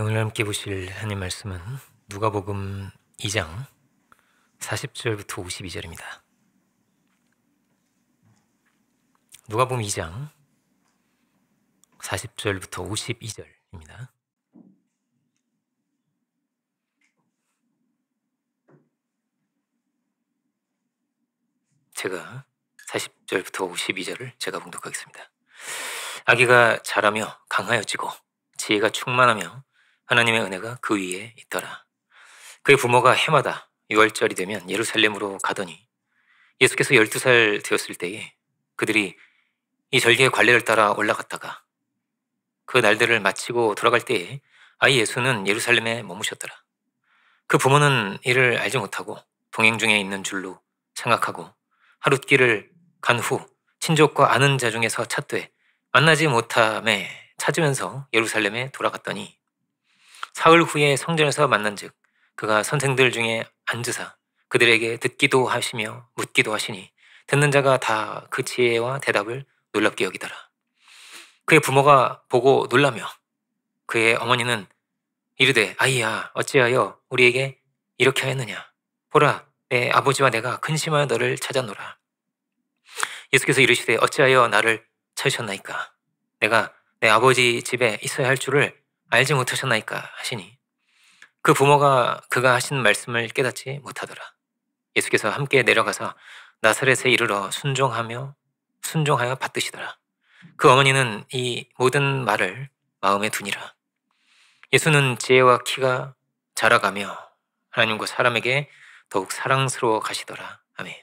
오늘 함께 보실 하나님 말씀은 누가복음 2장 40절부터 52절입니다. 누가복음 2장 40절부터 52절입니다. 제가 40절부터 52절을 제가 봉독하겠습니다. 아기가 자라며 강하여지고 지혜가 충만하며 하나님의 은혜가 그 위에 있더라. 그의 부모가 해마다 6월절이 되면 예루살렘으로 가더니 예수께서 12살 되었을 때에 그들이 이 절기의 관례를 따라 올라갔다가 그 날들을 마치고 돌아갈 때에 아이 예수는 예루살렘에 머무셨더라. 그 부모는 이를 알지 못하고 동행 중에 있는 줄로 생각하고 하룻길을 간 후 친족과 아는 자 중에서 찾되 만나지 못함에 찾으면서 예루살렘에 돌아갔더니 사흘 후에 성전에서 만난즉 그가 선생들 중에 앉으사 그들에게 듣기도 하시며 묻기도 하시니 듣는 자가 다 그 지혜와 대답을 놀랍게 여기더라. 그의 부모가 보고 놀라며 그의 어머니는 이르되 아이야 어찌하여 우리에게 이렇게 하였느냐. 보라 내 아버지와 내가 근심하여 너를 찾았노라. 예수께서 이르시되 어찌하여 나를 찾으셨나이까. 내가 내 아버지 집에 있어야 할 줄을 알지 못하셨나이까 하시니 그 부모가 그가 하신 말씀을 깨닫지 못하더라. 예수께서 함께 내려가서 나사렛에 이르러 순종하여 받드시더라. 그 어머니는 이 모든 말을 마음에 두니라. 예수는 지혜와 키가 자라가며 하나님과 사람에게 더욱 사랑스러워 가시더라. 아멘.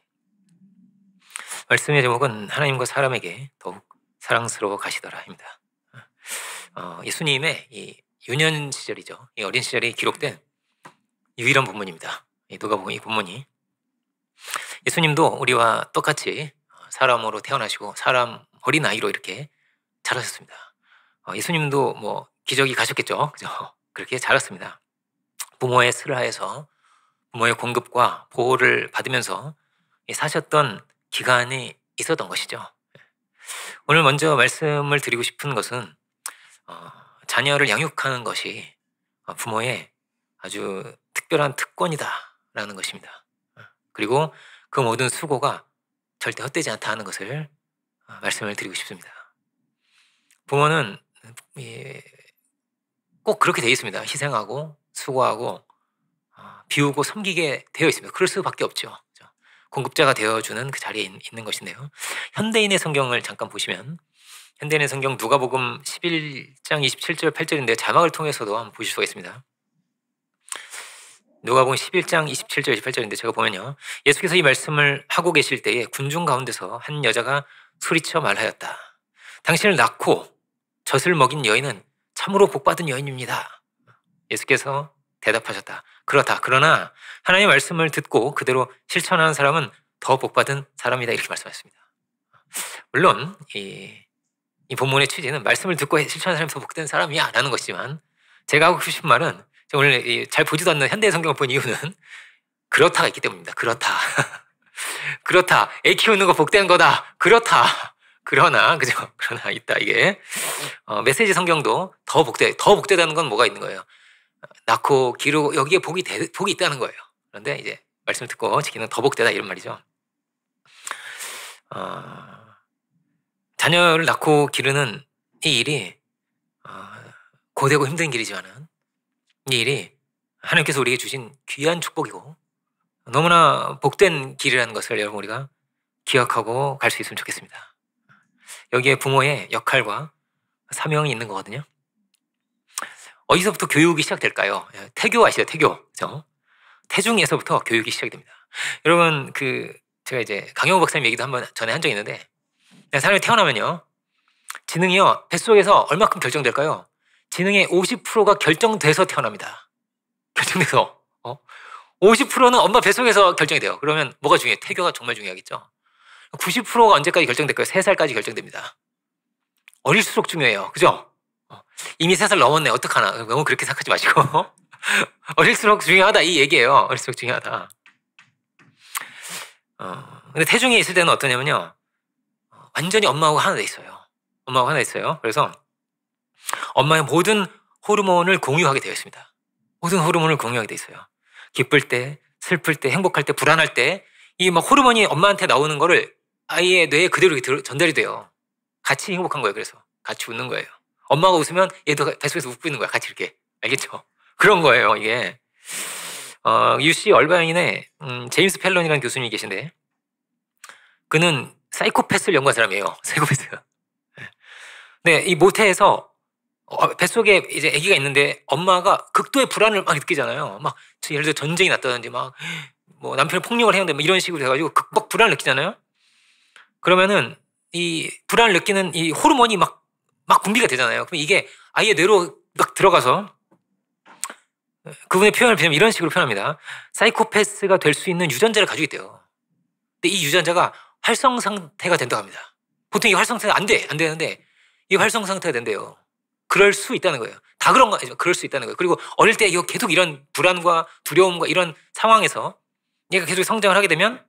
말씀의 제목은 하나님과 사람에게 더욱 사랑스러워 가시더라입니다. 예수님의 이 유년 시절이죠. 이 어린 시절이 기록된 유일한 본문입니다. 누가복음 이 본문이 예수님도 우리와 똑같이 사람으로 태어나시고 사람 어린 아이로 이렇게 자라셨습니다. 예수님도 뭐 기저귀 가셨겠죠. 그죠? 그렇게 자랐습니다. 부모의 슬하에서 부모의 공급과 보호를 받으면서 사셨던 기간이 있었던 것이죠. 오늘 먼저 말씀을 드리고 싶은 것은 자녀를 양육하는 것이 부모의 아주 특별한 특권이다라는 것입니다. 그리고 그 모든 수고가 절대 헛되지 않다는 것을 말씀을 드리고 싶습니다. 부모는 꼭 그렇게 되어 있습니다. 희생하고 수고하고 비우고 섬기게 되어 있습니다. 그럴 수밖에 없죠. 공급자가 되어주는 그 자리에 있는 것인데요. 현대인의 성경을 잠깐 보시면 현대인의 성경 누가복음 11장 27절 8절인데 자막을 통해서도 한번 보실 수가 있습니다. 누가복음 11장 27절 28절인데 제가 보면요. 예수께서 이 말씀을 하고 계실 때에 군중 가운데서 한 여자가 소리쳐 말하였다. 당신을 낳고 젖을 먹인 여인은 참으로 복받은 여인입니다. 예수께서 대답하셨다. 그렇다. 그러나 하나님의 말씀을 듣고 그대로 실천하는 사람은 더 복받은 사람이다. 이렇게 말씀하셨습니다. 물론 이 본문의 취지는 말씀을 듣고 실천하는 사람이 더 복된 사람이야 라는 것이지만 제가 하고 싶은 말은 오늘 잘 보지도 않는 현대 성경을 본 이유는 그렇다가 있기 때문입니다. 그렇다. 그렇다. 애 키우는 거 복된 거다. 그렇다. 그러나 그죠? 그러나 있다 이게 메시지 성경도 더 복되다는 건 뭐가 있는 거예요? 낳고 기르고 여기에 복이 있다는 거예요. 그런데 이제 말씀을 듣고 지키는 더 복되다 이런 말이죠. 자녀를 낳고 기르는 이 일이 고되고 힘든 길이지만은 이 일이 하나님께서 우리에게 주신 귀한 축복이고 너무나 복된 길이라는 것을 여러분 우리가 기억하고 갈 수 있으면 좋겠습니다. 여기에 부모의 역할과 사명이 있는 거거든요. 어디서부터 교육이 시작될까요? 태교 아시죠? 태교. 그죠? 태중에서부터 교육이 시작됩니다. 여러분 제가 이제 강영호 박사님 얘기도 한번 전에 한 적이 있는데 사람이 태어나면요. 지능이요. 뱃속에서 얼마큼 결정될까요? 지능의 50%가 결정돼서 태어납니다. 결정돼서. 50%는 엄마 뱃속에서 결정이 돼요. 그러면 뭐가 중요해요? 태교가 정말 중요하겠죠. 90%가 언제까지 결정될까요? 3살까지 결정됩니다. 어릴수록 중요해요. 그죠? 이미 3살 넘었네. 어떡하나. 너무 그렇게 생각하지 마시고. 어릴수록 중요하다. 이 얘기예요. 어릴수록 중요하다. 근데 태중에 있을 때는 어떠냐면요. 완전히 엄마하고 하나 돼 있어요. 엄마하고 하나 있어요. 그래서 엄마의 모든 호르몬을 공유하게 되어 있습니다. 모든 호르몬을 공유하게 되어 있어요. 기쁠 때, 슬플 때, 행복할 때, 불안할 때 이 막 호르몬이 엄마한테 나오는 거를 아이의 뇌에 그대로 전달이 돼요. 같이 행복한 거예요. 그래서 같이 웃는 거예요. 엄마가 웃으면 얘도 뱃속에서 웃고 있는 거야. 같이 이렇게. 알겠죠? 그런 거예요. 이게 UC 얼바인의 제임스 펠런이라는 교수님이 계신데 그는 사이코패스를 연구한 사람이에요. 사이코패스. 네, 이 모태에서 뱃속에 이제 아기가 있는데 엄마가 극도의 불안을 막 느끼잖아요. 막 예를 들어 전쟁이 났다든지 막 뭐 남편이 폭력을 해야 되는데 이런 식으로 돼가지고 극박 불안을 느끼잖아요. 그러면은 이 불안을 느끼는 이 호르몬이 막 분비가 되잖아요. 그럼 이게 아이의 뇌로 막 들어가서 그분의 표현을 보면 이런 식으로 표현합니다. 사이코패스가 될 수 있는 유전자를 가지고 있대요. 근데 이 유전자가 활성 상태가 된다고 합니다. 보통 이 활성 상태가 안 되는데 이 활성 상태가 된대요. 그럴 수 있다는 거예요. 다 그런 거 아니죠. 그럴 수 있다는 거예요. 그리고 어릴 때 이거 계속 이런 불안과 두려움과 이런 상황에서 얘가 계속 성장을 하게 되면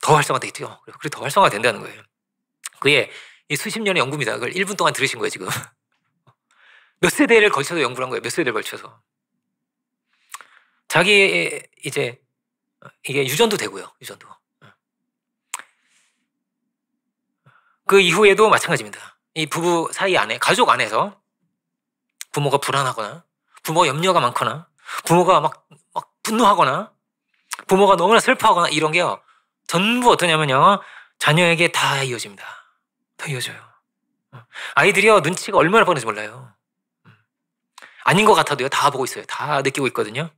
더 활성화되겠죠. 그리고 더 활성화가 된다는 거예요. 그게 이 수십 년의 연구입니다. 그걸 1분 동안 들으신 거예요, 지금. 몇 세대를 걸쳐서 연구를 한 거예요. 몇 세대를 걸쳐서. 자기 이제 이게 유전도 되고요. 유전도. 그 이후에도 마찬가지입니다. 이 부부 사이 안에, 가족 안에서 부모가 불안하거나 부모가 염려가 많거나 부모가 막 분노하거나 부모가 너무나 슬퍼하거나 이런 게요. 전부 어떠냐면요. 자녀에게 다 이어집니다. 다 이어져요. 아이들이요. 눈치가 얼마나 빠른지 몰라요. 아닌 것 같아도요. 다 보고 있어요. 다 느끼고 있거든요.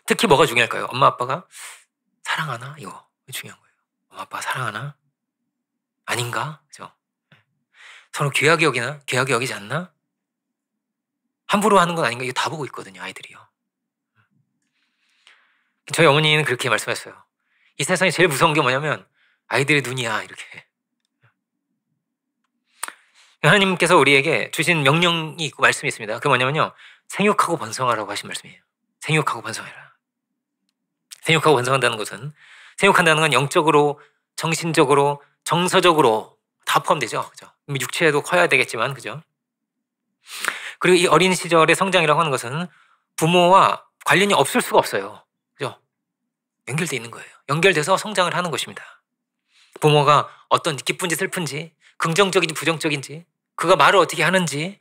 특히 뭐가 중요할까요? 엄마 아빠가 사랑하나? 이거 중요한 거예요. 엄마 아빠가 사랑하나? 아닌가? 그죠? 서로 귀하게 여기나? 귀하게 여기지 않나? 함부로 하는 건 아닌가? 이거 다 보고 있거든요. 아이들이요. 저희 어머니는 그렇게 말씀했어요. 이 세상에 제일 무서운 게 뭐냐면 아이들의 눈이야. 이렇게. 하나님께서 우리에게 주신 명령이 있고 말씀이 있습니다. 그게 뭐냐면요. 생육하고 번성하라고 하신 말씀이에요. 생육하고 번성해라. 생육하고 번성한다는 것은 생육한다는 건 영적으로, 정신적으로, 정서적으로 다 포함되죠. 그죠? 육체도 커야 되겠지만, 그죠? 그리고 이 어린 시절의 성장이라고 하는 것은 부모와 관련이 없을 수가 없어요. 그죠? 연결되어 있는 거예요. 연결돼서 성장을 하는 것입니다. 부모가 어떤 기쁜지 슬픈지, 긍정적인지 부정적인지, 그가 말을 어떻게 하는지,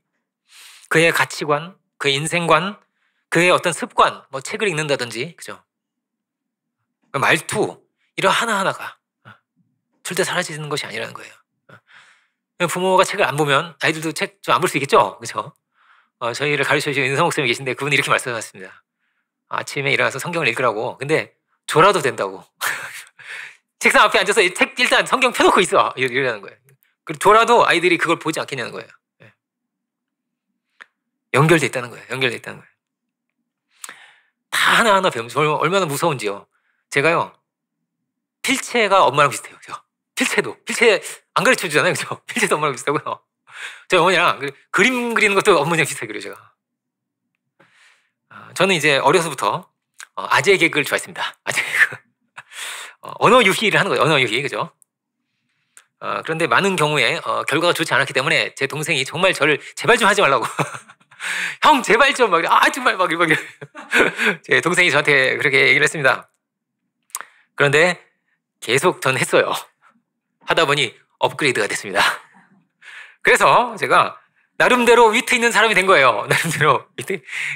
그의 가치관, 그의 인생관, 그의 어떤 습관, 뭐 책을 읽는다든지, 그죠? 말투, 이런 하나하나가 절대 사라지는 것이 아니라는 거예요. 부모가 책을 안 보면 아이들도 책 좀 안 볼 수 있겠죠? 그죠? 저희를 가르쳐주신 윤성 목사님이 계신데 그분이 이렇게 말씀하셨습니다. 아침에 일어나서 성경을 읽으라고. 근데 졸아도 된다고. 책상 앞에 앉아서 책 일단 성경 펴놓고 있어. 이러는 거예요. 그리고 졸아도 아이들이 그걸 보지 않겠냐는 거예요. 연결돼 있다는 거예요. 연결돼 있다는 거예요. 다 하나하나 배우면서 얼마나 무서운지요. 제가요. 필체가 엄마랑 비슷해요. 필체 안 가르쳐 주잖아요. 그죠? 필체도 엄마랑 비슷하고요. 저희 어머니랑 그림 그리는 것도 어머니랑 비슷하게 그려요. 제가. 저는 이제 어려서부터 아재 개그를 좋아했습니다. 아재 개그. 언어 유희를 하는 거예요. 언어 유희. 그죠? 그런데 많은 경우에 결과가 좋지 않았기 때문에 제 동생이 정말 저를 제발 좀 하지 말라고. 형 제발 좀 막 정말 막 제 동생이 저한테 그렇게 얘기를 했습니다. 그런데 계속 전 했어요. 하다 보니 업그레이드가 됐습니다. 그래서 제가 나름대로 위트 있는 사람이 된 거예요. 나름대로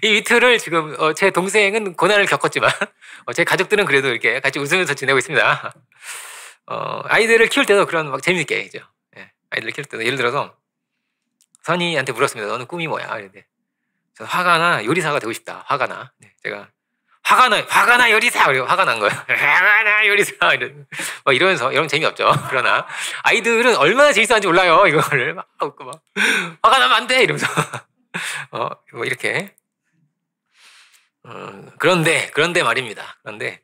이 위트를 지금 제 동생은 고난을 겪었지만 제 가족들은 그래도 이렇게 같이 웃으면서 지내고 있습니다. 아이들을 키울 때도 그런 막 재밌게 이죠. 예, 아이들을 키울 때도 예를 들어서 선이한테 물었습니다. 너는 꿈이 뭐야? 이랬는데 저 화가 나 요리사가 되고 싶다. 화가 나. 네, 제가 화가 나 요리사. 그리고 화가 난 거예요. 화가 나 요리사. 막 이러면서 이러면 재미없죠. 그러나 아이들은 얼마나 재밌어하는지 몰라요. 이거를 막 웃고 막 화가 나면 안 돼. 이러면서 뭐 이렇게. 그런데 말입니다. 그런데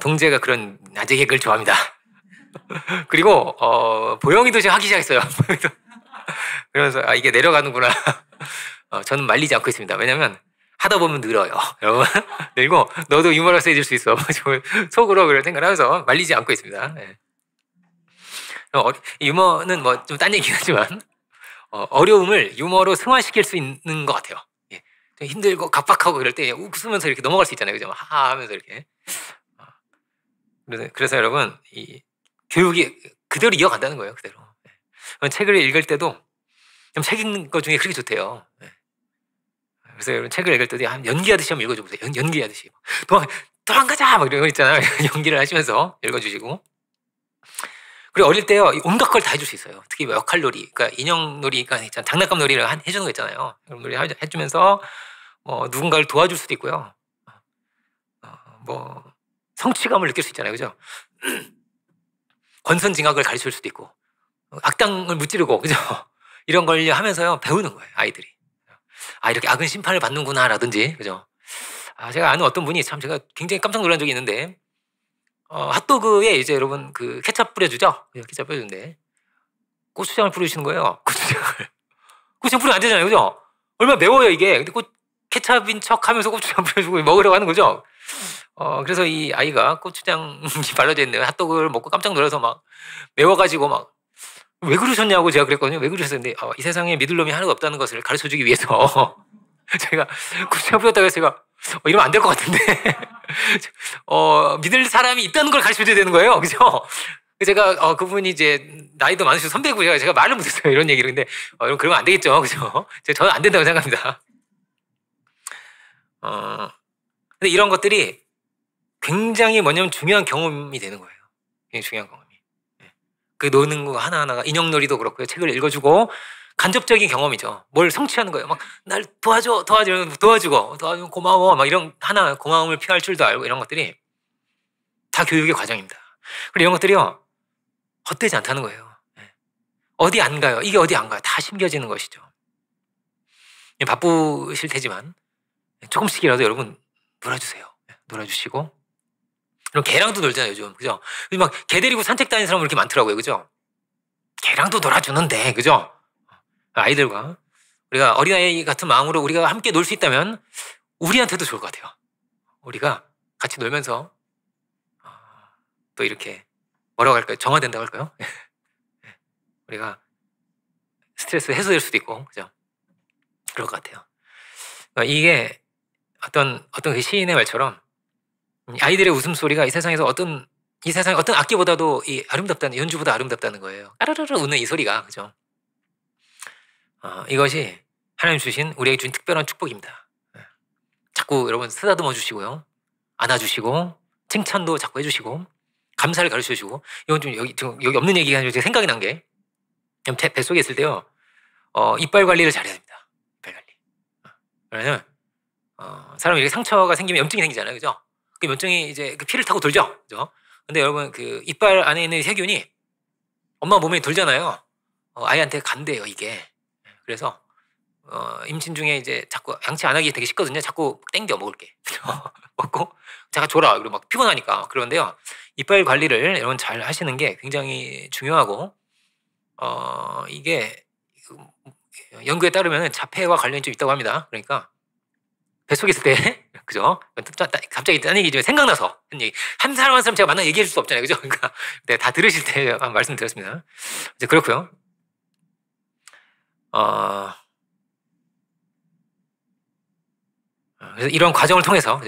동재가 그런 아재 개그를 좋아합니다. 그리고 보영이도 지금 하기 시작했어요. 그러면서 이게 내려가는구나. 저는 말리지 않고 있습니다. 왜냐하면 하다 보면 늘어요. 여러분 늘고 너도 유머러스해질 수 있어. 속으로 그런 생각을 하면서 말리지 않고 있습니다. 네. 유머는 뭐 좀 딴 얘기긴 하지만 어려움을 유머로 승화시킬 수 있는 것 같아요. 예. 좀 힘들고 각박하고 그럴 때 웃으면서 이렇게 넘어갈 수 있잖아요. 그죠? 하하 하면서 이렇게. 어, 그래서 여러분, 이 교육이 그대로 이어간다는 거예요. 그대로. 예. 책을 읽을 때도 좀 책 읽는 것 중에 그렇게 좋대요. 예. 그래서 여러분 책을 읽을 때도 한 연기하듯이 한번 읽어줘보세요. 연기하듯이. 도망가자! 막 이런 거 있잖아요. 연기를 하시면서 읽어주시고. 그리고 어릴 때요, 온갖 걸 다 해줄 수 있어요. 특히 역할놀이, 그러니까 인형놀이, 그러니까 장난감 놀이를 해주는 거 있잖아요. 그런 놀이 해주면서 누군가를 도와줄 수도 있고요. 뭐 성취감을 느낄 수 있잖아요, 그죠? 권선징악을 가르칠 수도 있고, 악당을 무찌르고, 그죠? 이런 걸 하면서요 배우는 거예요, 아이들이. 이렇게 악은 심판을 받는구나라든지, 그죠? 제가 아는 어떤 분이 참 제가 굉장히 깜짝 놀란 적이 있는데, 핫도그에 이제 여러분 그 케찹 뿌려주죠? 케찹 뿌려주는데 고추장을 뿌려주시는 거예요. 고추장 뿌리면 안 되잖아요, 그죠? 얼마나 매워요 이게. 근데 케찹인 척하면서 고추장 뿌려주고 먹으려고 하는 거죠. 그래서 이 아이가 고추장이 발라져 있는 핫도그를 먹고 깜짝 놀라서 막 매워가지고 막 왜 그러셨냐고 제가 그랬거든요. 왜 그러셨는데 이 세상에 믿을 놈이 하나도 없다는 것을 가르쳐주기 위해서 제가 고추장 뿌렸다고 해서 제가 이러면 안 될 것 같은데 믿을 사람이 있다는 걸 가르쳐줘야 되는 거예요, 그죠? 제가 그분이 이제 나이도 많으시고 선배고 제가 말을 못했어요, 이런 얘기를. 근데 여러분 그러면 안 되겠죠, 그죠? 저는 안 된다고 생각합니다. 근데 이런 것들이 굉장히 뭐냐면 중요한 경험이 되는 거예요. 굉장히 중요한 경험이. 그 노는 거 하나하나가 인형놀이도 그렇고요. 책을 읽어주고 간접적인 경험이죠. 뭘 성취하는 거예요. 막 날 도와주고 고마워 막 이런 하나 고마움을 표할 줄도 알고 이런 것들이 다 교육의 과정입니다. 그리고 이런 것들이요 헛되지 않다는 거예요. 어디 안 가요. 이게 어디 안 가요. 다 심겨지는 것이죠. 바쁘실 테지만 조금씩이라도 여러분 놀아주세요. 놀아주시고. 그럼 개랑도 놀잖아요, 요즘. 그죠? 막 개 데리고 산책 다니는 사람 이렇게 많더라고요. 그죠? 개랑도 놀아주는데, 그죠? 아이들과 우리가 어린아이 같은 마음으로 우리가 함께 놀 수 있다면 우리한테도 좋을 것 같아요. 우리가 같이 놀면서 또 이렇게 뭐라고 할까요? 정화된다고 할까요? 우리가 스트레스 해소될 수도 있고, 그죠? 그럴 것 같아요. 이게 어떤 그 시인의 말처럼 아이들의 웃음소리가 이 세상에 어떤 악기보다도 이 아름답다는, 연주보다 아름답다는 거예요. 까르르르 웃는 이 소리가, 그죠? 이것이 하나님 주신, 우리에게 주신 특별한 축복입니다. 자꾸 여러분 쓰다듬어 주시고요. 안아주시고, 칭찬도 자꾸 해주시고, 감사를 가르쳐 주시고. 이건 좀 여기 없는 얘기가 아니라 제 생각이 난 게, 뱃속에 있을 때요, 이빨 관리를 잘해야 됩니다. 이빨 관리. 그러면, 사람이 이렇게 상처가 생기면 염증이 생기잖아요. 그죠? 그 염증이 이제 그 피를 타고 돌죠. 그죠? 근데 여러분 그 이빨 안에 있는 세균이 엄마 몸에 돌잖아요. 아이한테 간대요, 이게. 그래서 임신 중에 이제 자꾸 양치 안 하기 되게 쉽거든요. 자꾸 땡겨 먹을게. 먹고 자가 졸아. 그리고 막 피곤하니까. 그런데요, 이빨 관리를 여러분 잘 하시는 게 굉장히 중요하고, 이게 연구에 따르면 자폐와 관련이 좀 있다고 합니다. 그러니까 뱃속에 있을 때, 그죠? 갑자기 딴 얘기지만 생각나서 한 얘기. 한 사람 한 사람 제가 만나 얘기해 줄 수 없잖아요, 그죠? 그러니까 다 들으실 때 말씀드렸습니다. 이제 그렇고요. 그래서 이런 과정을 통해서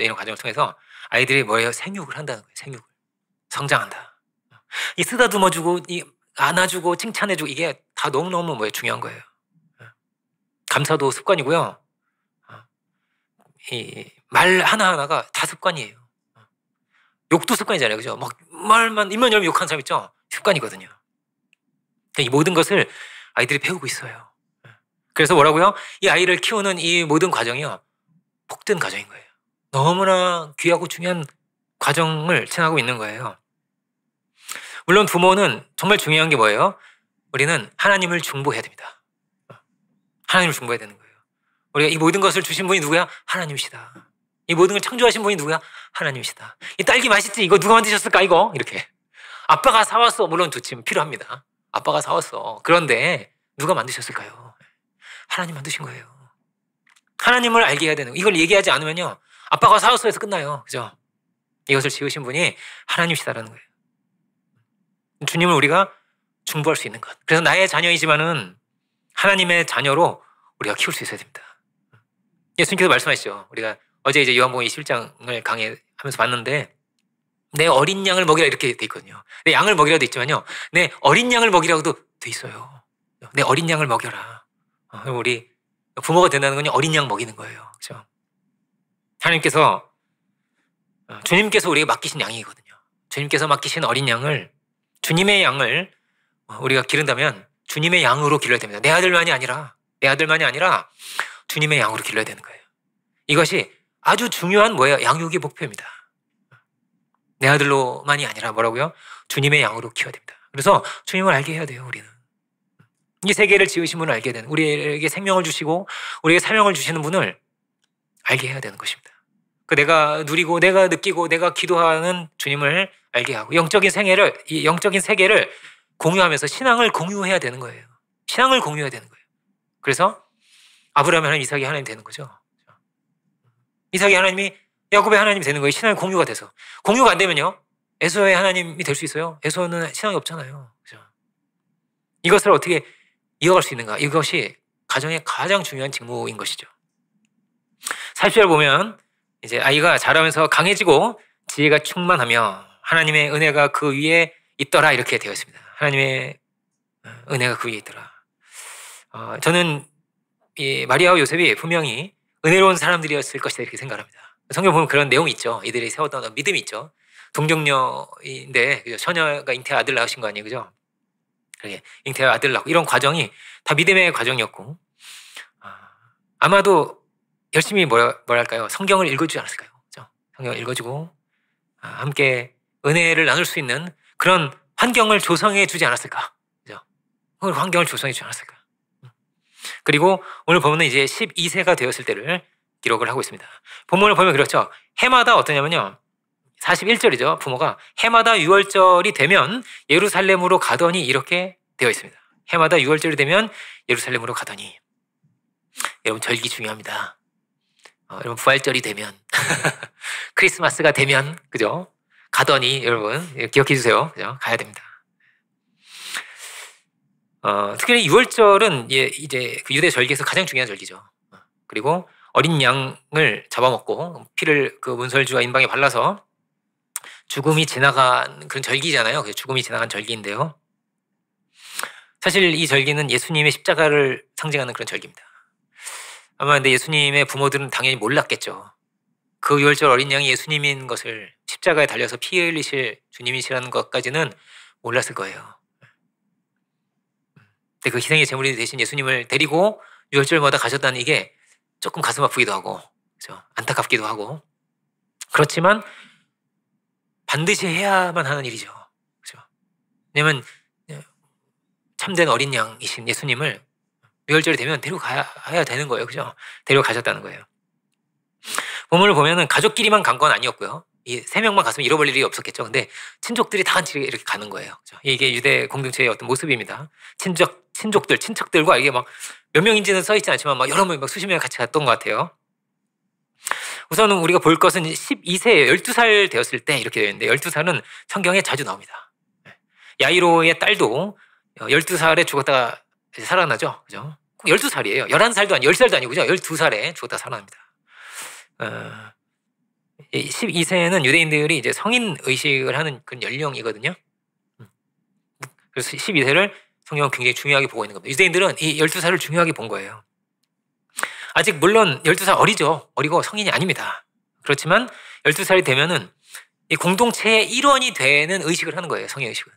아이들이 뭐예요? 생육을 한다는 거예요. 생육을. 성장한다. 이 쓰다듬어주고, 이 안아주고, 칭찬해주고, 이게 다 너무너무 중요한 거예요. 감사도 습관이고요. 이 말 하나하나가 다 습관이에요. 욕도 습관이잖아요, 그죠? 막 말만 입만 열면 욕하는 사람 있죠? 습관이거든요. 이 모든 것을 아이들이 배우고 있어요. 그래서 뭐라고요? 이 아이를 키우는 이 모든 과정이요, 복된 과정인 거예요. 너무나 귀하고 중요한 과정을 지나고 있는 거예요. 물론 부모는 정말 중요한 게 뭐예요? 우리는 하나님을 중보해야 됩니다. 하나님을 중보해야 되는 거예요. 우리가 이 모든 것을 주신 분이 누구야? 하나님이시다. 이 모든 걸 창조하신 분이 누구야? 하나님이시다. 이 딸기 맛있지? 이거 누가 만드셨을까? 이거 이렇게 아빠가 사왔어. 물론 좋지만 필요합니다. 아빠가 사왔어. 그런데 누가 만드셨을까요? 하나님 만드신 거예요. 하나님을 알게 해야 되는 거예요. 이걸 얘기하지 않으면요, 아빠가 사왔어 해서 끝나요. 그죠? 이것을 지으신 분이 하나님이시다라는 거예요. 주님을 우리가 중보할 수 있는 것. 그래서 나의 자녀이지만은 하나님의 자녀로 우리가 키울 수 있어야 됩니다. 예수님께서 말씀하시죠. 우리가 어제 이제 요한복음 21장을 강의하면서 봤는데 내 어린 양을 먹이라 이렇게 돼 있거든요. 내 양을 먹이라도 있지만요. 내 어린 양을 먹이라고도 돼 있어요. 내 어린 양을 먹여라. 우리 부모가 된다는 건 어린 양 먹이는 거예요. 그렇죠? 하나님께서 주님께서 우리에게 맡기신 양이거든요. 주님께서 맡기신 어린 양을 주님의 양을 우리가 기른다면 주님의 양으로 길러야 됩니다. 내 아들만이 아니라 주님의 양으로 길러야 되는 거예요. 이것이 아주 중요한 뭐예요? 양육의 목표입니다. 내 아들로만이 아니라 뭐라고요? 주님의 양으로 키워야 됩니다. 그래서 주님을 알게 해야 돼요. 우리는 이 세계를 지으신 분을 알게 되는, 우리에게 생명을 주시고 우리에게 사명을 주시는 분을 알게 해야 되는 것입니다. 내가 누리고 내가 느끼고 내가 기도하는 주님을 알게 하고 이 영적인 세계를 공유하면서 신앙을 공유해야 되는 거예요. 신앙을 공유해야 되는 거예요. 그래서 아브라함이 하나님, 이삭이 하나님 되는 거죠. 이삭이 하나님이, 야곱의 하나님이 되는 거예요. 신앙의 공유가 돼서. 공유가 안 되면요, 에서의 하나님이 될 수 있어요? 에서는 신앙이 없잖아요. 그죠? 이것을 어떻게 이어갈 수 있는가? 이것이 가정의 가장 중요한 직무인 것이죠. 40절 보면 이제 아이가 자라면서 강해지고 지혜가 충만하며 하나님의 은혜가 그 위에 있더라 이렇게 되어 있습니다. 하나님의 은혜가 그 위에 있더라. 저는 이 마리아와 요셉이 분명히 은혜로운 사람들이었을 것이다 이렇게 생각합니다. 성경 보면 그런 내용이 있죠. 이들이 세웠던 믿음이 있죠. 동정녀인데 그죠? 처녀가 잉태한 아들 낳으신 거 아니에요, 그죠? 그게 잉태한 아들 낳고 이런 과정이 다 믿음의 과정이었고, 아마도 열심히 뭐랄까요? 성경을 읽어주지 않았을까요? 그죠? 성경을 읽어주고 함께 은혜를 나눌 수 있는 그런 환경을 조성해 주지 않았을까? 그죠? 환경을 조성해 주지 않았을까? 그리고 오늘 보면 이제 12세가 되었을 때를 기록을 하고 있습니다. 본문을 보면 그렇죠. 해마다 어떠냐면요, 41절이죠. 부모가 해마다 6월절이 되면 예루살렘으로 가더니 이렇게 되어 있습니다. 해마다 6월절이 되면 예루살렘으로 가더니. 여러분, 절기 중요합니다. 여러분, 부활절이 되면 크리스마스가 되면, 그죠? 가더니 여러분 기억해 주세요. 그죠? 가야 됩니다. 특히 6월절은 이제 그 유대 절기에서 가장 중요한 절기죠. 그리고 어린 양을 잡아먹고 피를 그 문설주와 인방에 발라서 죽음이 지나간 그런 절기잖아요. 죽음이 지나간 절기인데요. 사실 이 절기는 예수님의 십자가를 상징하는 그런 절기입니다. 아마 근데 예수님의 부모들은 당연히 몰랐겠죠. 그 6월절 어린 양이 예수님인 것을, 십자가에 달려서 피 흘리실 주님이시라는 것까지는 몰랐을 거예요. 근데 그 희생의 제물이 되신 예수님을 데리고 6월절마다 가셨다는 이게 조금 가슴 아프기도 하고, 그렇죠? 안타깝기도 하고, 그렇지만 반드시 해야만 하는 일이죠. 그렇죠? 왜냐면 참된 어린 양이신 예수님을 6월절이 되면 데려가야 되는 거예요. 그죠? 데려가셨다는 거예요. 본문을 보면은 가족끼리만 간 건 아니었고요. 이 3명만 갔으면 잃어버릴 일이 없었겠죠. 근데 친족들이 다 같이 이렇게 가는 거예요. 그죠? 이게 유대 공동체의 어떤 모습입니다. 친족들, 친척들과 이게 막 몇 명인지는 써있지 않지만 막 여러 명, 막 수십 명 같이 갔던 것 같아요. 우선은 우리가 볼 것은 12세, 12살 되었을 때 이렇게 되어 있는데, 12살은 성경에 자주 나옵니다. 야이로의 딸도 12살에 죽었다가 살아나죠. 그죠? 12살이에요. 11살도 아니고 10살도 아니고, 그죠? 12살에 죽었다 살아납니다. 12세는 유대인들이 이제 성인 의식을 하는 그런 연령이거든요. 그래서 12세를 성경은 굉장히 중요하게 보고 있는 겁니다. 유대인들은 이 12살을 중요하게 본 거예요. 아직 물론 12살 어리고 성인이 아닙니다. 그렇지만 12살이 되면은 이 공동체의 일원이 되는 의식을 하는 거예요. 성의 의식은.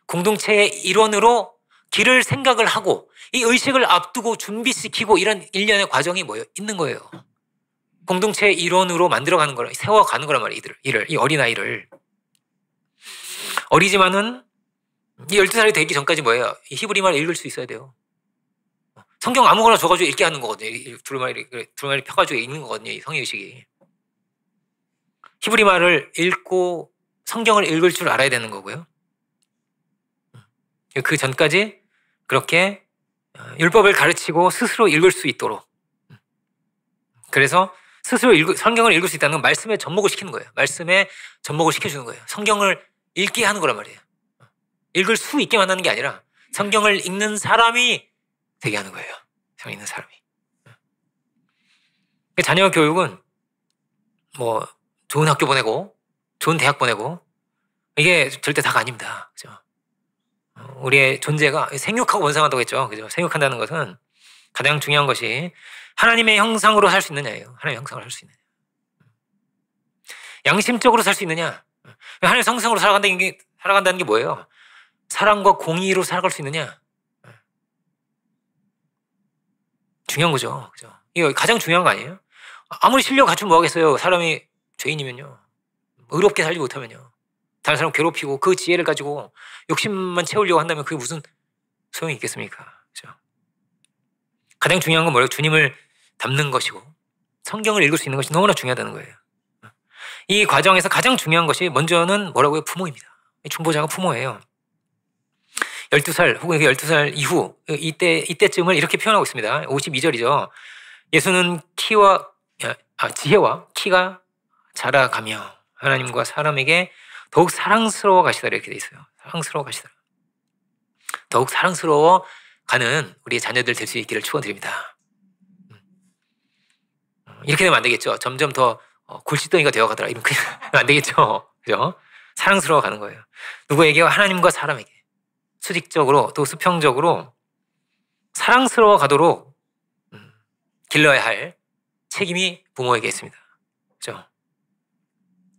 공동체의 일원으로 길을 생각을 하고 이 의식을 앞두고 준비시키고 이런 일련의 과정이 있는 거예요. 공동체의 일원으로 만들어가는 거라, 세워가는 거란 말이에요. 이 어린아이를. 어리지만은 이 12살이 되기 전까지 뭐예요? 이 히브리말 읽을 수 있어야 돼요. 성경 아무거나 줘가지고 읽게 하는 거거든요. 두루마리 펴가지고 읽는 거거든요. 이 성의의식이. 히브리말을 읽고 성경을 읽을 줄 알아야 되는 거고요. 그 전까지 그렇게 율법을 가르치고 스스로 읽을 수 있도록. 그래서 스스로 성경을 읽을 수 있다는 건 말씀에 접목을 시키는 거예요. 말씀에 접목을 시켜주는 거예요. 성경을 읽게 하는 거란 말이에요. 읽을 수 있게 만드는 게 아니라 성경을 읽는 사람이 되게 하는 거예요. 성이 있는 사람이. 자녀 교육은 뭐 좋은 학교 보내고 좋은 대학 보내고 이게 절대 다가 아닙니다. 그죠? 우리의 존재가 생육하고 번성한다고 했죠. 그죠? 생육한다는 것은 가장 중요한 것이 하나님의 형상으로 살 수 있느냐예요. 하나님의 형상으로 살 수 있느냐. 양심적으로 살 수 있느냐. 하나님의 형상으로 살아간다는 게 뭐예요? 사랑과 공의로 살아갈 수 있느냐. 중요한 거죠. 그죠? 이거 가장 중요한 거 아니에요? 아무리 실력 갖추면 뭐 하겠어요. 사람이 죄인이면요. 의롭게 살지 못하면요. 다른 사람 괴롭히고 그 지혜를 가지고 욕심만 채우려고 한다면 그게 무슨 소용이 있겠습니까? 그죠? 가장 중요한 건 뭐예요? 주님을 닮는 것이고 성경을 읽을 수 있는 것이 너무나 중요하다는 거예요. 이 과정에서 가장 중요한 것이 먼저는 뭐라고요? 부모입니다. 중보자가 부모예요. 12살 혹은 12살 이후 이때쯤을 이렇게 표현하고 있습니다. 52절이죠. 예수는 지혜와 키가 자라가며 하나님과 사람에게 더욱 사랑스러워 가시다 이렇게 돼 있어요. 사랑스러워 가시다. 더욱 사랑스러워 가는 우리의 자녀들 될 수 있기를 축원드립니다. 이렇게 되면 안 되겠죠. 점점 더 골칫덩이가 되어가더라. 이러면 안 되겠죠. 그죠? 사랑스러워 가는 거예요. 누구에게? 하나님과 사람에게. 수직적으로 또 수평적으로 사랑스러워 가도록 길러야 할 책임이 부모에게 있습니다. 그죠?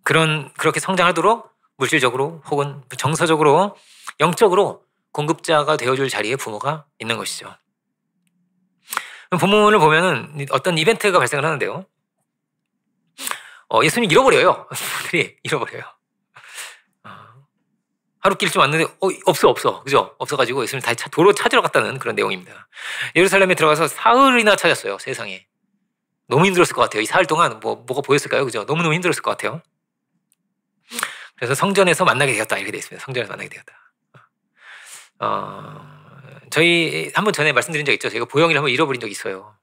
그렇게 성장하도록 물질적으로 혹은 정서적으로 영적으로 공급자가 되어줄 자리에 부모가 있는 것이죠. 본문을 보면은 어떤 이벤트가 발생을 하는데요. 예수님 잃어버려요. 부모들이 잃어버려요. 하루길쯤 왔는데 없어. 그죠? 없어가지고 예수님 다시 도로 찾으러 갔다는 그런 내용입니다. 예루살렘에 들어가서 사흘이나 찾았어요. 세상에. 너무 힘들었을 것 같아요. 이 사흘 동안 뭐가 보였을까요? 그죠? 너무너무 힘들었을 것 같아요. 그래서 성전에서 만나게 되었다 이렇게 되어 있습니다. 성전에서 만나게 되었다. 저희 한번 전에 말씀드린 적 있죠. 저희가 보영이를 한번 잃어버린 적이 있어요.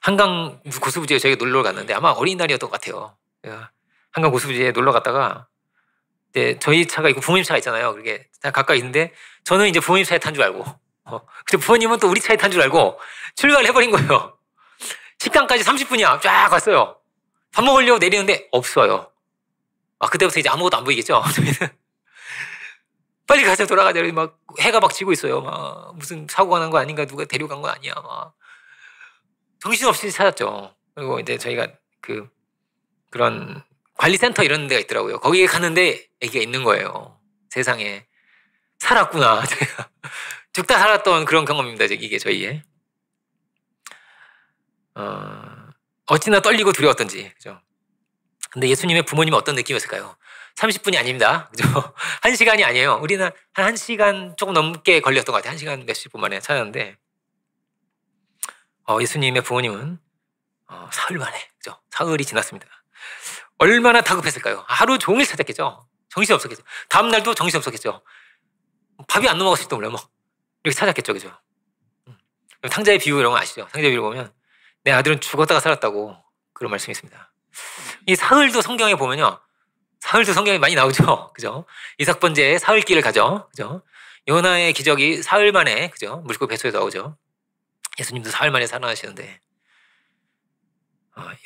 한강 고수부지에 저희가 놀러 갔는데 아마 어린이날이었던 것 같아요. 한강 고수부지에 놀러 갔다가 이제 저희 차가 있고 부모님 차가 있잖아요. 그게 가까이 있는데 저는 이제 부모님 차에 탄 줄 알고 그리고 부모님은 또 우리 차에 탄 줄 알고 출발을 해버린 거예요. 식당까지 30분이야. 쫙 갔어요. 밥 먹으려고 내리는데 없어요. 그때부터 이제 아무것도 안 보이겠죠. 저희는 빨리 가자 돌아가자. 막 해가 막 지고 있어요. 막 무슨 사고가 난 거 아닌가 누가 데려간 거 아니야. 막 정신없이 찾았죠. 그리고 이제 저희가 그런 관리센터 이런 데가 있더라고요. 거기에 갔는데 애기가 있는 거예요. 세상에 살았구나. 제가 죽다 살았던 그런 경험입니다. 이게 저희의 어찌나 떨리고 두려웠던지. 그죠? 근데 예수님의 부모님은 어떤 느낌이었을까요? 30분이 아닙니다. 그죠? 1시간이 아니에요. 우리는 한 1시간 조금 넘게 걸렸던 것 같아요. 1시간 몇십 분 만에 찾았는데 예수님의 부모님은 사흘 만에, 그죠? 사흘이 지났습니다. 얼마나 다급했을까요? 하루 종일 찾았겠죠? 정신없었겠죠? 다음 날도 정신없었겠죠? 밥이 안 넘어갔을지도 몰라요. 이렇게 찾았겠죠, 그죠? 탕자의 비유 이런 거 아시죠? 탕자의 비유 보면 내 아들은 죽었다가 살았다고 그런 말씀이 있습니다. 이 사흘도 성경에 보면요. 사흘도 성경에 많이 나오죠. 그죠? 이삭 번제에 사흘길을 가죠. 그죠? 요나의 기적이 사흘 만에, 그죠? 물고 뱃속에 나오죠. 예수님도 사흘 만에 살아나시는데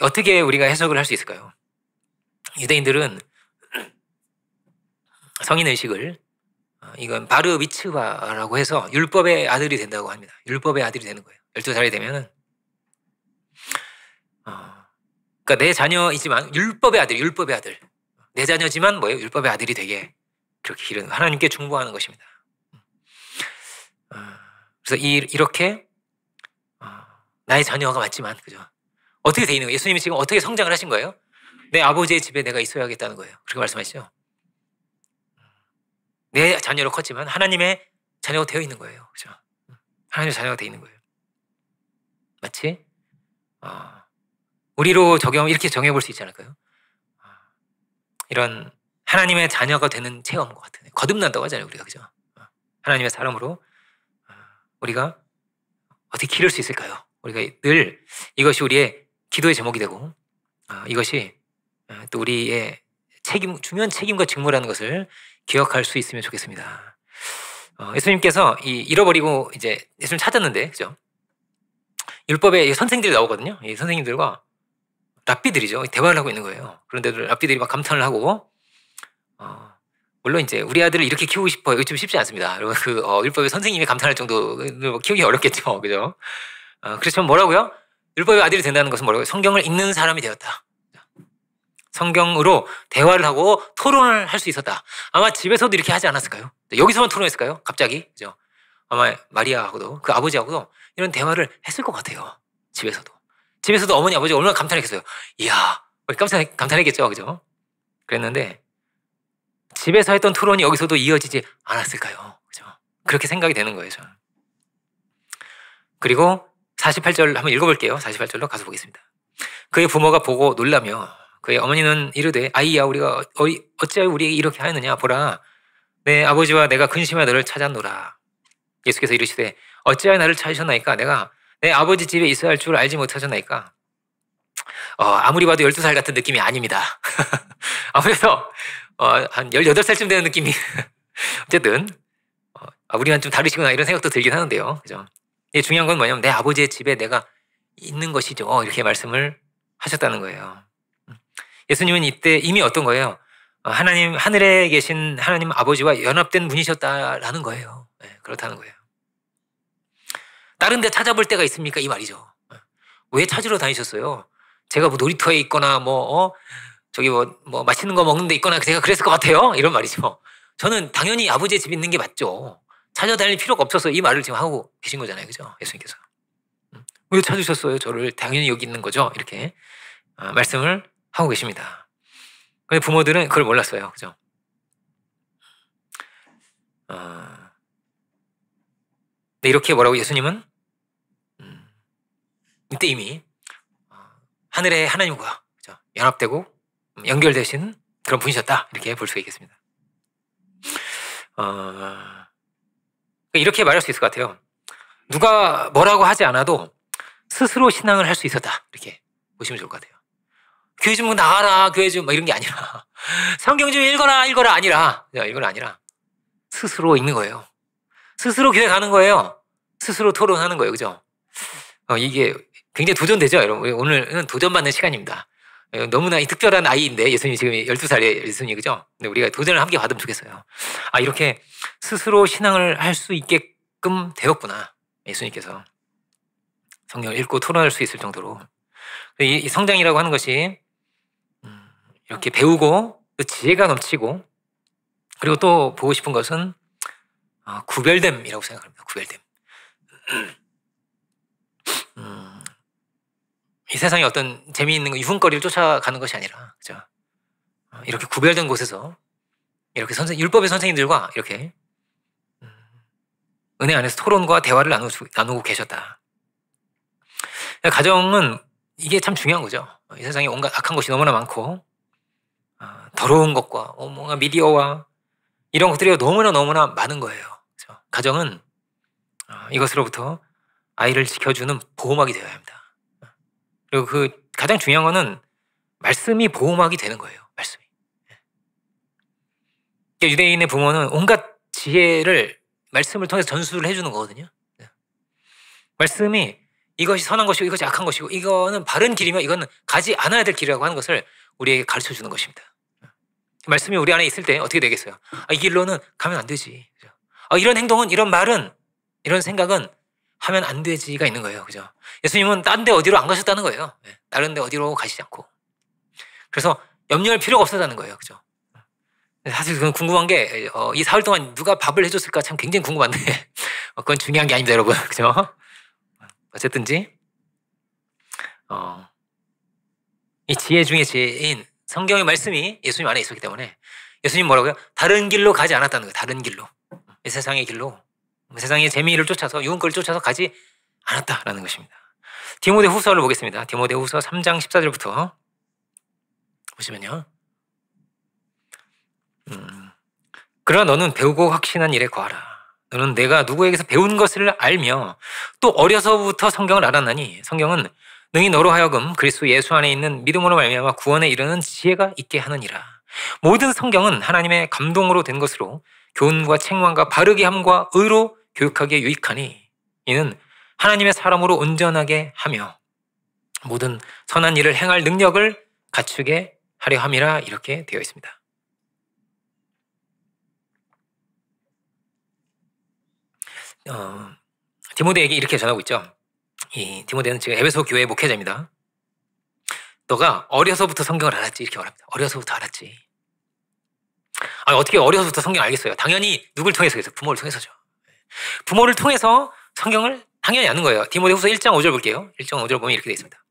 어떻게 우리가 해석을 할 수 있을까요? 유대인들은 성인의식을 이건 바르 미츠바라고 해서 율법의 아들이 된다고 합니다. 율법의 아들이 되는 거예요. 12살이 되면은 그러니까 내 자녀이지만 율법의 아들. 내 자녀지만 뭐예요? 율법의 아들이 되게 그렇게 기르는 하나님께 중보하는 것입니다. 그래서 이렇게 나의 자녀가 맞지만 그죠? 어떻게 돼 있는 거예요? 예수님이 지금 어떻게 성장을 하신 거예요? 내 아버지의 집에 내가 있어야겠다는 거예요. 그렇게 말씀하시죠? 내 자녀로 컸지만 하나님의 자녀가 되어 있는 거예요. 그죠? 하나님의 자녀가 되어 있는 거예요. 마치 우리로 이렇게 정해볼 수 있지 않을까요? 이런 하나님의 자녀가 되는 체험과 같은 거듭난다고 하잖아요. 우리가 그죠? 하나님의 사람으로 우리가 어떻게 기를 수 있을까요? 우리가 늘 이것이 우리의 기도의 제목이 되고 이것이 또 우리의 중요한 책임과 직무라는 것을 기억할 수 있으면 좋겠습니다. 예수님께서 잃어버리고 이제 예수님 찾았는데, 그죠? 율법의 선생들이 나오거든요. 이 선생님들과 랍비들이죠. 대화를 하고 있는 거예요. 그런데도 랍비들이 막 감탄을 하고, 물론 이제 우리 아들을 이렇게 키우고 싶어요. 이거 좀 쉽지 않습니다. 그리고 율법의 선생님이 감탄할 정도로 키우기 어렵겠죠. 그죠? 그렇지만 뭐라고요? 율법의 아들이 된다는 것은 뭐라고요? 성경을 읽는 사람이 되었다. 성경으로 대화를 하고 토론을 할 수 있었다. 아마 집에서도 이렇게 하지 않았을까요? 여기서만 토론했을까요? 갑자기, 그죠? 아마 마리아하고도 그 아버지하고도 이런 대화를 했을 것 같아요. 집에서도 어머니 아버지가 얼마나 감탄했겠어요. 이야, 깜짝 감탄했겠죠, 그죠? 그랬는데 집에서 했던 토론이 여기서도 이어지지 않았을까요? 그죠? 그렇게 생각이 되는 거예요, 저는. 그리고 48절 한번 읽어볼게요. 48절로 가서 보겠습니다. 그의 부모가 보고 놀라며 그의 어머니는 이르되 아이야 우리가 어찌하여 우리에게 이렇게 하였느냐 보라 내 아버지와 내가 근심하여 너를 찾았노라. 예수께서 이르시되 어찌하여 나를 찾으셨나이까 내가 내 아버지 집에 있어야 할 줄 알지 못하셨나이까. 아무리 봐도 12살 같은 느낌이 아닙니다. 아무래도 한 18살쯤 되는 느낌이 어쨌든 우리랑 좀 다르시구나 이런 생각도 들긴 하는데요. 그죠? 중요한 건 뭐냐면 내 아버지의 집에 내가 있는 것이죠. 이렇게 말씀을 하셨다는 거예요. 예수님은 이때 이미 어떤 거예요? 하나님, 하늘에 계신 하나님 아버지와 연합된 분이셨다라는 거예요. 네, 그렇다는 거예요. 다른 데 찾아볼 때가 있습니까? 이 말이죠. 왜 찾으러 다니셨어요? 제가 뭐 놀이터에 있거나 저기 맛있는 거 먹는 데 있거나 제가 그랬을 것 같아요? 이런 말이죠. 저는 당연히 아버지의 집에 있는 게 맞죠. 찾아다닐 필요가 없어서 이 말을 지금 하고 계신 거잖아요. 그죠? 예수님께서. 왜 찾으셨어요? 저를 당연히 여기 있는 거죠. 이렇게 말씀을 하고 계십니다. 근데 부모들은 그걸 몰랐어요. 그죠? 이렇게 뭐라고 예수님은 이때 이미 하늘의 하나님과 그죠? 연합되고 연결되신 그런 분이셨다. 이렇게 볼 수가 있겠습니다. 이렇게 말할 수 있을 것 같아요. 누가 뭐라고 하지 않아도 스스로 신앙을 할 수 있었다. 이렇게 보시면 좋을 것 같아요. 교회 좀 나가라, 교회 좀 이런 게 아니라 성경 좀 읽어라 아니라 이건 아니라 스스로 읽는 거예요. 스스로 교회 가는 거예요. 스스로 토론하는 거예요. 그죠? 이게 굉장히 도전되죠, 여러분. 오늘은 도전받는 시간입니다. 너무나 특별한 아이인데 예수님이 지금 12살의 예수님 그죠? 근데 우리가 도전을 함께 받으면 좋겠어요. 이렇게 스스로 신앙을 할 수 있게끔 되었구나. 예수님께서 성경을 읽고 토론할 수 있을 정도로 이 성장이라고 하는 것이 이렇게 배우고 또 지혜가 넘치고 그리고 또 보고 싶은 것은 구별됨이라고 생각합니다. 구별됨. 이 세상에 어떤 재미있는 유흥거리를 쫓아가는 것이 아니라 그죠? 이렇게 구별된 곳에서 이렇게 율법의 선생님들과 이렇게 은혜 안에서 토론과 대화를 나누고 계셨다. 가정은 이게 참 중요한 거죠. 이 세상에 온갖 악한 것이 너무나 많고 더러운 것과 뭔가 미디어와 이런 것들이 너무나 많은 거예요. 그렇죠? 가정은 이것으로부터 아이를 지켜주는 보호막이 되어야 합니다. 그리고 그 가장 중요한 거는 말씀이 보호막이 되는 거예요. 말씀이. 유대인의 부모는 온갖 지혜를 말씀을 통해서 전수를 해주는 거거든요. 말씀이 이것이 선한 것이고 이것이 악한 것이고 이거는 바른 길이며 이거는 가지 않아야 될 길이라고 하는 것을 우리에게 가르쳐 주는 것입니다. 말씀이 우리 안에 있을 때 어떻게 되겠어요? 이 길로는 가면 안 되지. 이런 행동은, 이런 말은, 이런 생각은 하면 안 되지가 있는 거예요. 그죠? 예수님은 딴 데 어디로 안 가셨다는 거예요. 다른 데 어디로 가시지 않고. 그래서 염려할 필요가 없었다는 거예요. 그죠? 사실 그건 궁금한 게, 이 사흘 동안 누가 밥을 해줬을까 참 굉장히 궁금한데, 그건 중요한 게 아닙니다, 여러분. 그죠? 어쨌든지, 이 지혜 중에 지혜인 성경의 말씀이 예수님 안에 있었기 때문에 예수님 뭐라고요? 다른 길로 가지 않았다는 거예요. 다른 길로. 이 세상의 길로. 세상의 재미를 쫓아서 유흥거리를 쫓아서 가지 않았다라는 것입니다. 디모데후서를 보겠습니다. 디모데후서 3장 14절부터 보시면요. 그러나 너는 배우고 확신한 일에 거하라. 너는 내가 누구에게서 배운 것을 알며 또 어려서부터 성경을 알았나니 성경은 능히 너로 하여금 그리스도 예수 안에 있는 믿음으로 말미암아 구원에 이르는 지혜가 있게 하느니라. 모든 성경은 하나님의 감동으로 된 것으로 교훈과 책망과 바르게 함과 의로 교육하기에 유익하니 이는 하나님의 사람으로 온전하게 하며 모든 선한 일을 행할 능력을 갖추게 하려 함이라 이렇게 되어 있습니다. 디모데에게 이렇게 전하고 있죠. 이 디모데는 지금 에베소 교회 목회자입니다. 너가 어려서부터 성경을 알았지 이렇게 말합니다. 어려서부터 알았지. 어떻게 어려서부터 성경을 알겠어요? 당연히 누굴 통해서겠어요? 부모를 통해서죠. 부모를 통해서 성경을 당연히 아는 거예요. 디모데후서 1장 5절 볼게요. 1장 5절 보면 이렇게 되어 있습니다.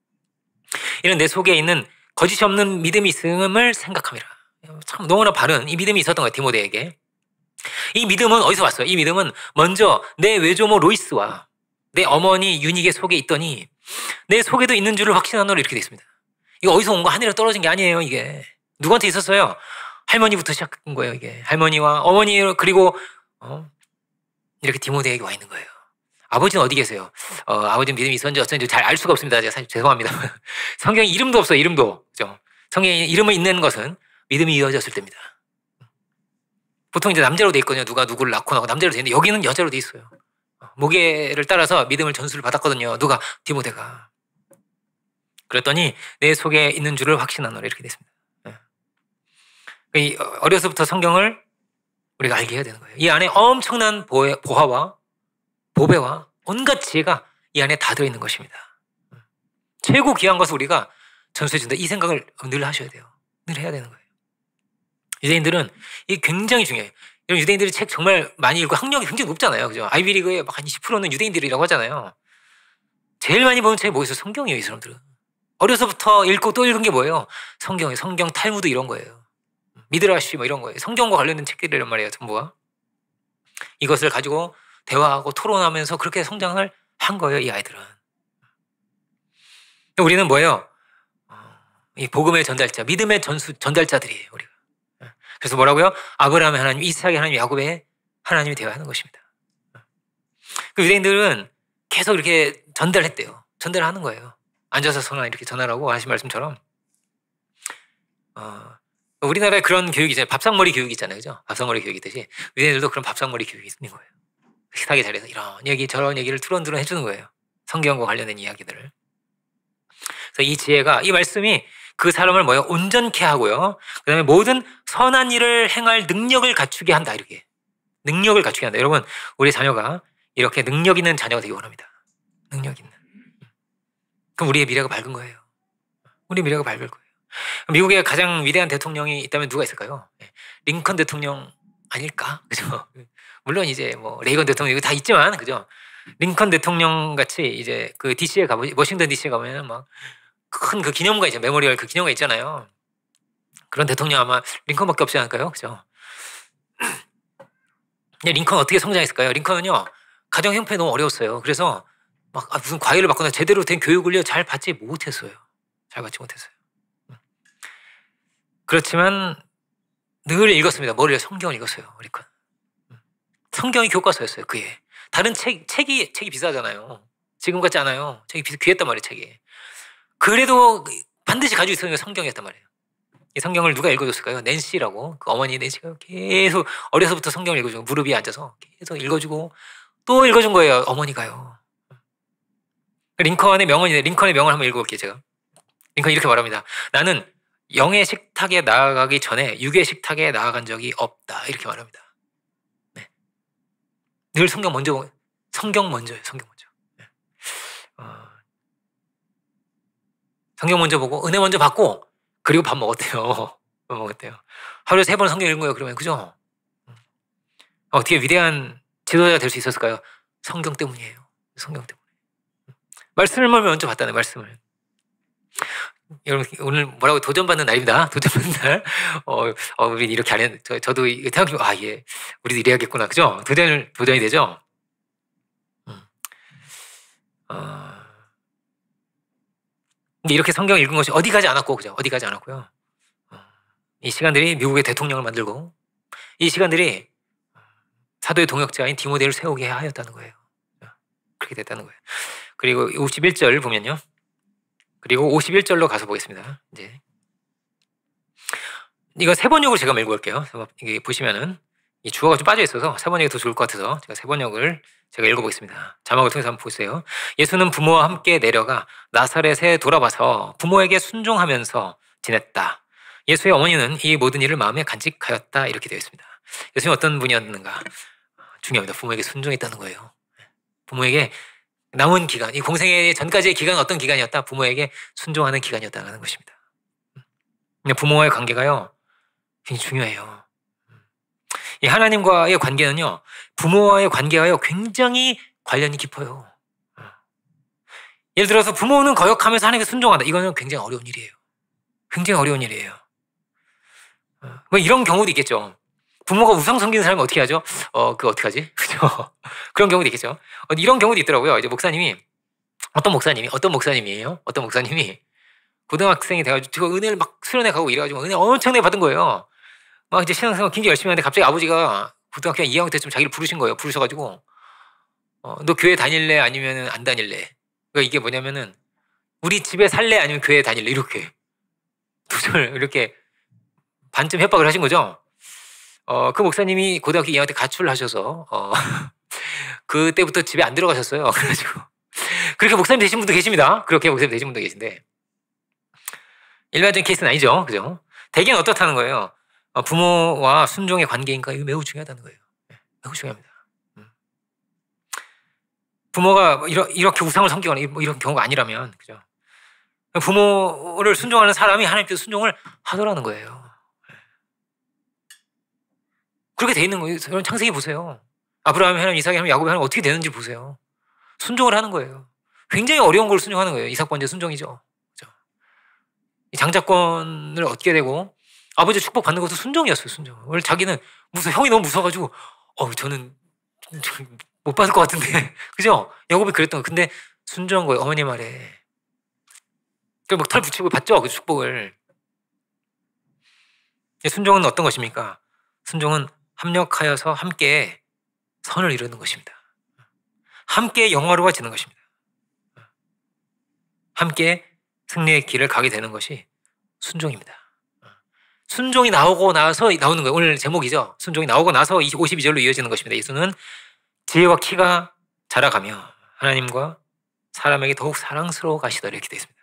이는 내 속에 있는 거짓이 없는 믿음이 있음을 생각함이라. 참 너무나 바른 이 믿음이 있었던 거예요. 디모데에게. 이 믿음은 어디서 왔어요? 이 믿음은 먼저 내 외조모 로이스와 내 어머니 유닉의 속에 있더니 내 속에도 있는 줄을 확신하노라 이렇게 되어 있습니다. 이거 어디서 온 거? 하늘에 떨어진 게 아니에요. 이게 누구한테 있었어요? 할머니부터 시작한 거예요. 이게 할머니와 어머니 그리고 이렇게 디모데에게 와 있는 거예요. 아버지는 어디 계세요? 아버지는 믿음이 있었는지 어쩐지 잘 알 수가 없습니다. 제가 사실 죄송합니다. 성경에 이름도 없어요. 이름도. 그죠? 성경에 이름을 있는 것은 믿음이 이어졌을 때입니다. 보통 이제 남자로 돼 있거든요. 누가 누구를 낳고 나고 남자로 돼 있는데 여기는 여자로 돼 있어요. 모계를 따라서 믿음을 전수를 받았거든요. 누가? 디모데가. 그랬더니 내 속에 있는 줄을 확신하노라 이렇게 됐습니다. 어려서부터 성경을 우리가 알게 해야 되는 거예요. 이 안에 엄청난 보화와 보배와 온갖 지혜가 이 안에 다 들어있는 것입니다. 최고 귀한 것을 우리가 전수해준다. 이 생각을 늘 하셔야 돼요. 늘 해야 되는 거예요. 유대인들은 이게 굉장히 중요해요. 유대인들이 책 정말 많이 읽고 학력이 굉장히 높잖아요. 그죠? 아이비리그의 한 20%는 유대인들이라고 하잖아요. 제일 많이 보는 책이 뭐겠어요? 성경이에요. 이 사람들은. 어려서부터 읽고 또 읽은 게 뭐예요? 성경이에요. 성경, 탈무드 이런 거예요. 미드라시 뭐 이런 거예요. 성경과 관련된 책들이란 말이에요. 전부가. 이것을 가지고 대화하고 토론하면서 그렇게 성장을 한 거예요. 이 아이들은. 우리는 뭐예요? 이 복음의 전달자, 믿음의 전달자들이에요. 우리가. 그래서 뭐라고요? 아브라함의 하나님, 이스라엘의 하나님, 야곱의 하나님이 되어야 하는 것입니다. 그 유대인들은 계속 이렇게 전달했대요. 전달하는 거예요. 앉아서 전화 이렇게 전하라고 하신 말씀처럼. 우리나라에 그런 교육이 있잖아요. 밥상머리 교육이 있잖아요. 그죠? 밥상머리 교육이 있듯이 유대인들도 그런 밥상머리 교육이 있는 거예요. 식탁에 자리에서 이런 얘기 저런 얘기를 투런투런 해주는 거예요. 성경과 관련된 이야기들을. 그래서 이 지혜가, 이 말씀이 그 사람을 뭐예요? 온전케 하고요. 그 다음에 모든 선한 일을 행할 능력을 갖추게 한다. 이렇게. 능력을 갖추게 한다. 여러분, 우리 자녀가 이렇게 능력 있는 자녀가 되기 원합니다. 능력 있는. 그럼 우리의 미래가 밝은 거예요. 우리 미래가 밝을 거예요. 미국의 가장 위대한 대통령이 있다면 누가 있을까요? 링컨 대통령 아닐까? 그죠? 물론 이제 뭐 레이건 대통령 이거 다 있지만, 그죠? 링컨 대통령 같이 이제 그 DC에 워싱턴 DC에 가면 막 큰 그 기념관 있잖아요. 메모리얼 그 기념관 있잖아요. 그런 대통령 아마 링컨밖에 없지 않을까요? 그죠? 근데 링컨 어떻게 성장했을까요? 링컨은요, 가정 형편이 너무 어려웠어요. 그래서 막 무슨 과외를 받거나 제대로 된 교육을 잘 받지 못했어요. 잘 받지 못했어요. 그렇지만 늘 읽었습니다. 뭐를? 성경을 읽었어요. 링컨. 성경이 교과서였어요. 그에. 다른 책이 비싸잖아요. 지금 같지 않아요. 책이 귀했단 말이에요. 책이. 그래도 반드시 가지고 있었던 게 성경이었단 말이에요. 이 성경을 누가 읽어줬을까요? 낸시라고. 그 어머니 낸시가 계속 어려서부터 성경을 읽어주고 무릎 위에 앉아서 계속 읽어주고 또 읽어준 거예요. 어머니가요. 링컨의 명언이네. 링컨의 명언 한번 읽어볼게요. 제가. 링컨이 이렇게 말합니다. 나는 영의 식탁에 나아가기 전에 육의 식탁에 나아간 적이 없다. 이렇게 말합니다. 네. 늘 성경 먼저예요. 성경 먼저. 네. 성경 먼저 보고 은혜 먼저 받고 그리고 밥 먹었대요. 밥 먹었대요. 하루에 3번 성경 읽은 거예요. 그러면 그죠? 어떻게 위대한 지도자가 될 수 있었을까요? 성경 때문이에요. 성경 때문에. 말씀을 먼저 봤다는 말씀을. 여러분 오늘 뭐라고 도전받는 날입니다. 도전받는 날. 우리 이렇게 안 했. 저도 생각해. 예, 우리도 이래야겠구나. 그죠? 도전이 되죠. 근데 이렇게 성경 읽은 것이 어디 가지 않았고, 그죠? 어디 가지 않았고요. 이 시간들이 미국의 대통령을 만들고, 이 시간들이 사도의 동역자인 디모데를 세우게 하였다는 거예요. 그렇게 됐다는 거예요. 그리고 51절 보면요. 그리고 51절로 가서 보겠습니다. 이제 이거 세번역으로 제가 읽고 올게요. 이게 보시면은 이 주어가 좀 빠져 있어서 세 번역이 더 좋을 것 같아서 제가 세 번역을 제가 읽어보겠습니다. 자막을 통해서 한번 보세요. 예수는 부모와 함께 내려가 나사렛에 돌아와서 부모에게 순종하면서 지냈다. 예수의 어머니는 이 모든 일을 마음에 간직하였다. 이렇게 되어 있습니다. 예수님이 어떤 분이었는가? 중요합니다. 부모에게 순종했다는 거예요. 부모에게 남은 기간, 이 공생애 전까지의 기간은 어떤 기간이었다? 부모에게 순종하는 기간이었다는 것입니다. 부모와의 관계가요, 굉장히 중요해요. 이 하나님과의 관계는요, 부모와의 관계와요, 굉장히 관련이 깊어요. 예를 들어서 부모는 거역하면서 하나님께 순종한다. 이거는 굉장히 어려운 일이에요. 굉장히 어려운 일이에요. 뭐 이런 경우도 있겠죠. 부모가 우상 섬기는 사람이 어떻게 하죠? 그거 어떻게 하지? 그죠? 그런 경우도 있겠죠. 이런 경우도 있더라고요. 이제 목사님이, 어떤 목사님이에요? 어떤 목사님이 고등학생이 돼가지고 은혜를 막 수련회 가고 이래가지고 은혜 엄청나게 받은 거예요. 막 이제 신앙생활 굉장히 열심히 하는데 갑자기 아버지가 고등학교 2학년 때쯤 자기를 부르신 거예요. 부르셔가지고, 너 교회 다닐래? 아니면 안 다닐래? 그러니까 이게 뭐냐면은, 우리 집에 살래? 아니면 교회 다닐래? 이렇게. 도전을 이렇게 반쯤 협박을 하신 거죠. 그 목사님이 고등학교 2학년 때 가출을 하셔서, 그때부터 집에 안 들어가셨어요. 그래가지고. 그렇게 목사님 되신 분도 계십니다. 그렇게 목사님 되신 분도 계신데. 일반적인 케이스는 아니죠. 그죠? 대개는 어떻다는 거예요. 부모와 순종의 관계인가? 이거 매우 중요하다는 거예요. 매우 중요합니다. 부모가 뭐 이렇게 우상을 섬기거나 뭐 이런 경우가 아니라면, 그죠? 부모를 순종하는 사람이 하나님께서 순종을 하더라는 거예요. 그렇게 돼 있는 거예요. 여러분 창세기 보세요. 아브라함이 하나님, 이삭이 하나님, 야곱이 하나님 어떻게 되는지 보세요. 순종을 하는 거예요. 굉장히 어려운 걸 순종하는 거예요. 이삭 번제 순종이죠. 그죠? 이 장자권을 얻게 되고 아버지 축복 받는 것도 순종이었어요. 순종. 원래 자기는 형이 너무 무서워가지고 저는 못 받을 것 같은데 그죠? 야곱이 그랬던 거. 근데 순종한 거예요. 어머니 말에. 막 털 붙이고 받죠. 그 축복을. 순종은 어떤 것입니까? 순종은 합력하여서 함께 선을 이루는 것입니다. 함께 영화로워지는 것입니다. 함께 승리의 길을 가게 되는 것이 순종입니다. 순종이 나오고 나서 나오는 거예요. 오늘 제목이죠. 순종이 나오고 나서 52절로 이어지는 것입니다. 예수는 지혜와 키가 자라가며 하나님과 사람에게 더욱 사랑스러워 가시다 이렇게 되어 있습니다.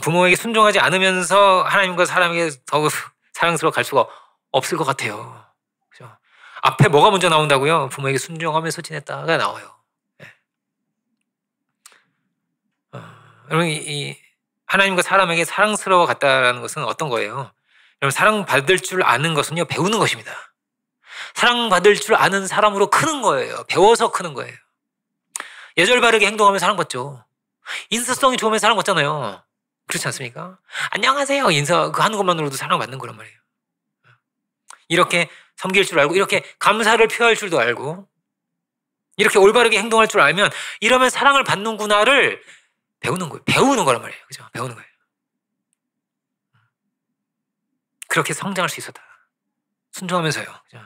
부모에게 순종하지 않으면서 하나님과 사람에게 더욱 사랑스러워 갈 수가 없을 것 같아요. 그죠? 앞에 뭐가 먼저 나온다고요? 부모에게 순종하면서 지냈다가 나와요. 네. 여러분, 이 하나님과 사람에게 사랑스러워 갔다라는 것은 어떤 거예요? 여러분, 사랑받을 줄 아는 것은요, 배우는 것입니다. 사랑받을 줄 아는 사람으로 크는 거예요. 배워서 크는 거예요. 예절 바르게 행동하면 사랑받죠. 인사성이 좋으면 사랑받잖아요. 그렇지 않습니까? 안녕하세요. 인사 하는 것만으로도 사랑받는 거란 말이에요. 이렇게 섬길 줄 알고, 이렇게 감사를 표할 줄도 알고, 이렇게 올바르게 행동할 줄 알면, 이러면 사랑을 받는구나를 배우는 거예요. 배우는 거란 말이에요. 그죠? 배우는 거예요. 그렇게 성장할 수 있었다. 순종하면서요. 그죠?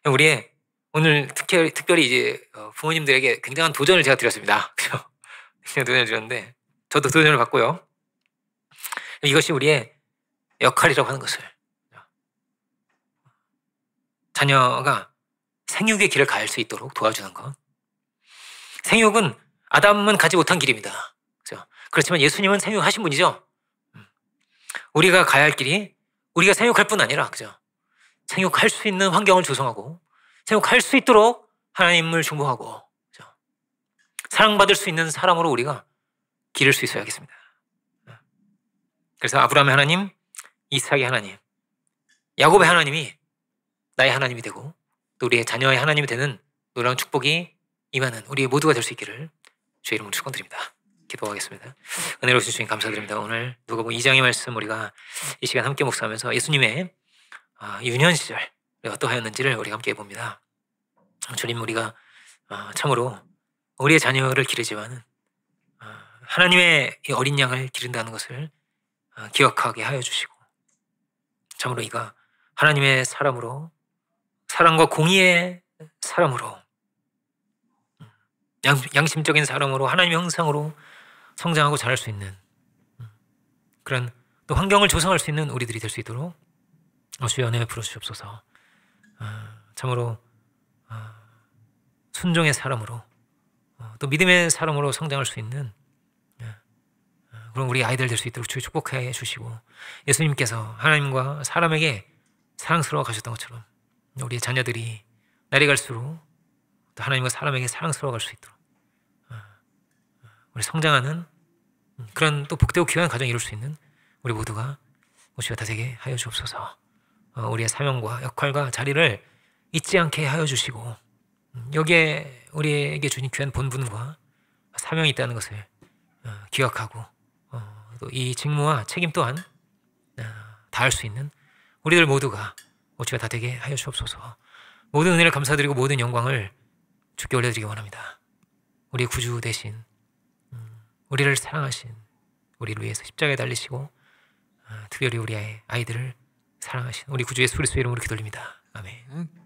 우리의 오늘 특별히 이제 부모님들에게 굉장한 도전을 제가 드렸습니다. 그죠? 도전을 드렸는데, 저도 도전을 받고요. 이것이 우리의 역할이라고 하는 것을. 자녀가 생육의 길을 갈 수 있도록 도와주는 것. 생육은 아담은 가지 못한 길입니다. 그렇죠? 그렇지만 예수님은 생육하신 분이죠. 우리가 가야 할 길이 우리가 생육할 뿐 아니라, 그죠? 생육할 수 있는 환경을 조성하고 생육할 수 있도록 하나님을 중보하고, 그죠? 사랑받을 수 있는 사람으로 우리가 기를 수 있어야겠습니다. 그래서 아브라함의 하나님, 이삭의 하나님, 야곱의 하나님이 나의 하나님이 되고 또 우리의 자녀의 하나님이 되는 놀라운 축복이 임하는 우리 모두가 될 수 있기를 주의 이름으로 축원드립니다. 기도하겠습니다. 은혜로우신 주님 감사드립니다. 오늘 누가복음 2장의 말씀 우리가 이 시간 함께 묵상하면서 예수님의 유년 시절 어떠하였는지를 우리가 함께 해봅니다. 주님, 우리가 참으로 우리의 자녀를 기르지만 하나님의 이 어린 양을 기른다는 것을 기억하게 하여 주시고, 참으로 이가 하나님의 사람으로, 사랑과 공의의 사람으로, 양심적인 사람으로, 하나님의 형상으로 성장하고 자랄 수 있는 그런 또 환경을 조성할 수 있는 우리들이 될 수 있도록 주의 은혜에 부어주시옵소서. 참으로 순종의 사람으로 또 믿음의 사람으로 성장할 수 있는 그런 우리 아이들 될 수 있도록 주여 축복해 주시고, 예수님께서 하나님과 사람에게 사랑스러워 가셨던 것처럼 우리의 자녀들이 날이 갈수록 또 하나님과 사람에게 사랑스러워 갈 수 있도록 우리 성장하는 그런 또 복되고 귀한 가정 이룰 수 있는 우리 모두가 주여 다 되게 하여 주옵소서. 우리의 사명과 역할과 자리를 잊지 않게 하여 주시고, 여기에 우리에게 주신 귀한 본분과 사명이 있다는 것을 기억하고 또 이 직무와 책임 또한 다할 수 있는 우리들 모두가 주여 다 되게 하여 주옵소서. 모든 은혜를 감사드리고 모든 영광을 주께 올려드리기 원합니다. 우리의 구주 대신 우리를 사랑하신, 우리를 위해서 십자가에 달리시고 특별히 우리 아이들을 사랑하신 우리 구주 예수 그리스도의 이름으로 기도드립니다. 아멘.